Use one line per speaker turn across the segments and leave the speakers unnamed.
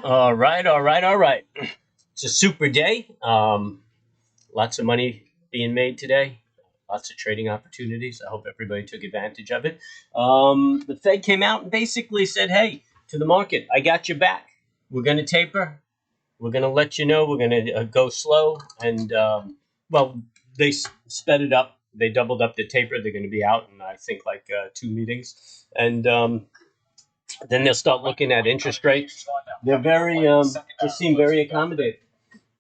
All right, all right, all right. It's a super day. Lots of money being made today. Lots of trading opportunities. I hope everybody took advantage of it. The Fed came out and basically said, "Hey, to the market, I got your back. We're going to taper. We're going to let you know. We're going to go slow." And well, they sped it up. They doubled up the taper. They're going to be out in I think like 2 meetings, and then they'll start looking at interest rates. They're very, just seem very accommodating,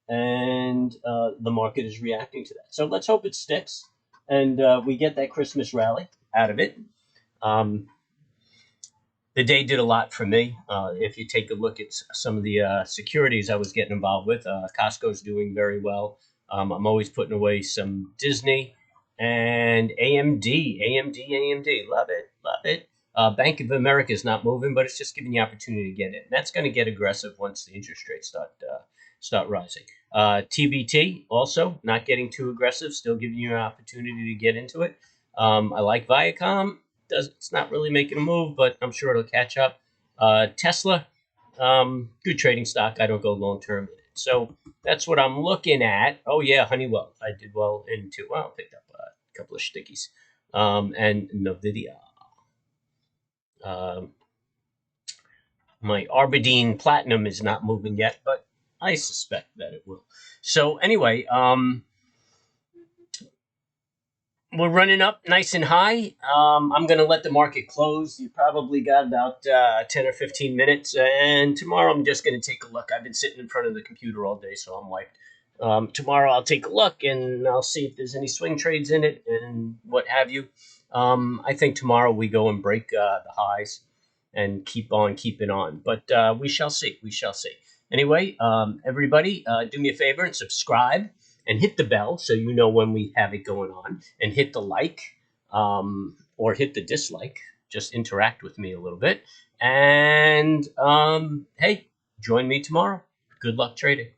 and the market is reacting to that. So let's hope it sticks, and we get that Christmas rally out of it. Um, the day did a lot for me. If you take a look at some of the securities I was getting involved with, Costco's doing very well. I'm always putting away some Disney and AMD. Love it, love it. Bank of America is not moving, but it's just giving you opportunity to get in. That's going to get aggressive once the interest rates start rising. TBT also not getting too aggressive, still giving you an opportunity to get into it. I like Viacom. It's not really making a move, but I'm sure it'll catch up. Tesla, good trading stock. I don't go long term. So that's what I'm looking at. Oh yeah, Honeywell. I did well into. Well, I picked up a couple of stickies. And Nvidia. My Arbidine Platinum is not moving yet, but I suspect that it will. So anyway, we're running up nice and high. I'm going to let the market close. You probably got about 10 or 15 minutes. And tomorrow I'm just going to take a look. I've been sitting in front of the computer all day, so I'm wiped. Tomorrow I'll take a look and I'll see if there's any swing trades in it and what have you. I think tomorrow we go and break the highs and keep on keeping on. But we shall see. We shall see. Anyway, everybody, do me a favor and subscribe and hit the bell so you know when we have it going on, and hit the like or hit the dislike. Just interact with me a little bit. And hey, join me tomorrow. Good luck trading.